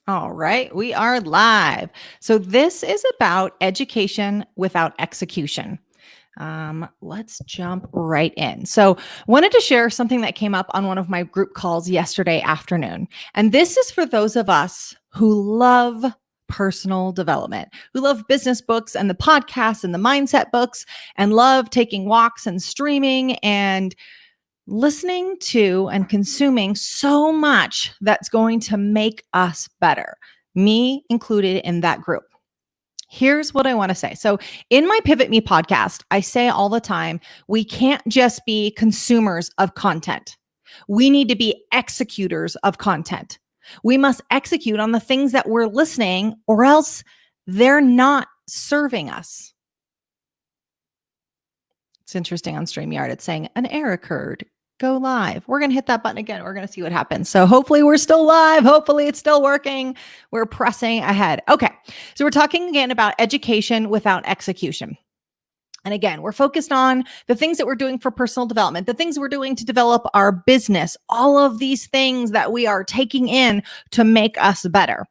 All right, we are live. So, this is about education without execution. Let's jump right in. So, wanted to share something that came up on one of my group calls yesterday afternoon. And this is for those of us who love personal development, who love business books and the podcasts and the mindset books, and love taking walks and streaming and listening to and consuming so much that's going to make us better, me included in that group. Here's what I want to say. So, in my PivotMe podcast, I say all the time, we can't just be consumers of content. We need to be executors of content. We must execute on the things that we're listening, or else they're not serving us. It's interesting on StreamYard. It's saying an error occurred. Go live. We're going to hit that button again. We're going to see what happens. So hopefully we're still live. Hopefully it's still working. We're pressing ahead. Okay. So we're talking again about education without execution. And again, we're focused on the things that we're doing for personal development, the things we're doing to develop our business, all of these things that we are taking in to make us better.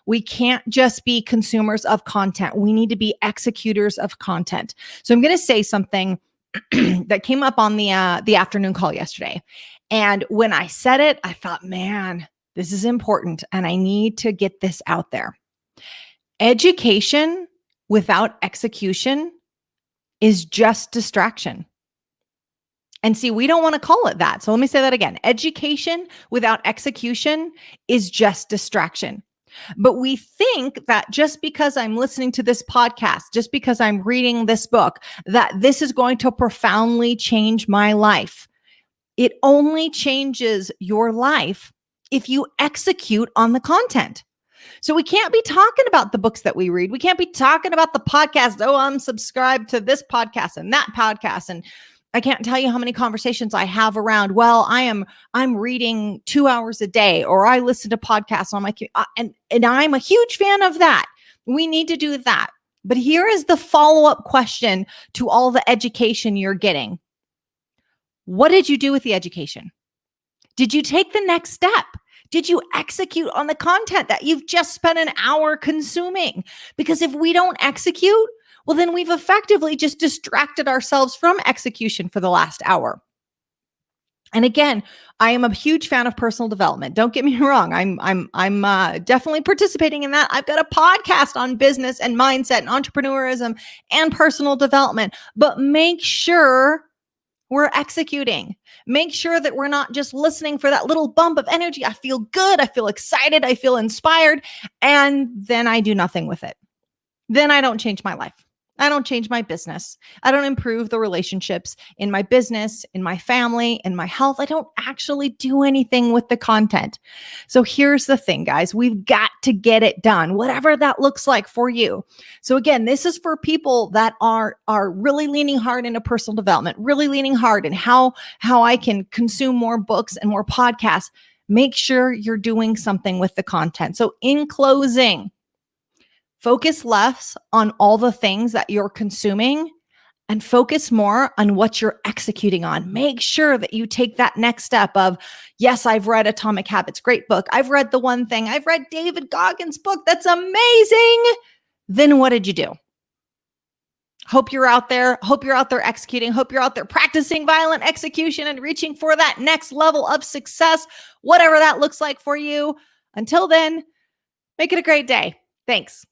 We can't just be consumers of content. We need to be executors of content. So I'm going to say something that came up on the afternoon call yesterday. And when I said it, I thought, man, this is important and I need to get this out there. Education without execution is just distraction. And see, we don't want to call it that. So let me say that again. Education without execution is just distraction. But we think that just because I'm listening to this podcast, just because I'm reading this book, that this is going to profoundly change my life. It only changes your life if you execute on the content. So we can't be talking about the books that we read. We can't be talking about the podcast. Oh, I'm subscribed to this podcast and that podcast. And I can't tell you how many conversations I have around, well, I'm reading 2 hours a day, or I listen to podcasts on my, and I'm a huge fan of that. We need to do that. But here is the follow-up question to all the education you're getting. What did you do with the education? Did you take the next step? Did you execute on the content that you've just spent an hour consuming? Because if we don't execute, well, then we've effectively just distracted ourselves from execution for the last hour. And again, I am a huge fan of personal development. Don't get me wrong. I'm definitely participating in that. I've got a podcast on business and mindset and entrepreneurism and personal development. But make sure we're executing. Make sure that we're not just listening for that little bump of energy. I feel good. I feel excited. I feel inspired. And then I do nothing with it. Then I don't change my life. I don't change my business. I don't improve the relationships in my business, in my family, in my health. I don't actually do anything with the content. So here's the thing, guys. We've got to get it done, whatever that looks like for you. So again, this is for people that are really leaning hard into personal development, really leaning hard in how I can consume more books and more podcasts. Make sure you're doing something with the content. So in closing, focus less on all the things that you're consuming and focus more on what you're executing on. Make sure that you take that next step of, yes, I've read Atomic Habits, great book. I've read The One Thing. I've read David Goggins' book. That's amazing. Then what did you do? Hope you're out there. Hope you're out there executing. Hope you're out there practicing violent execution and reaching for that next level of success, whatever that looks like for you. Until then, make it a great day. Thanks.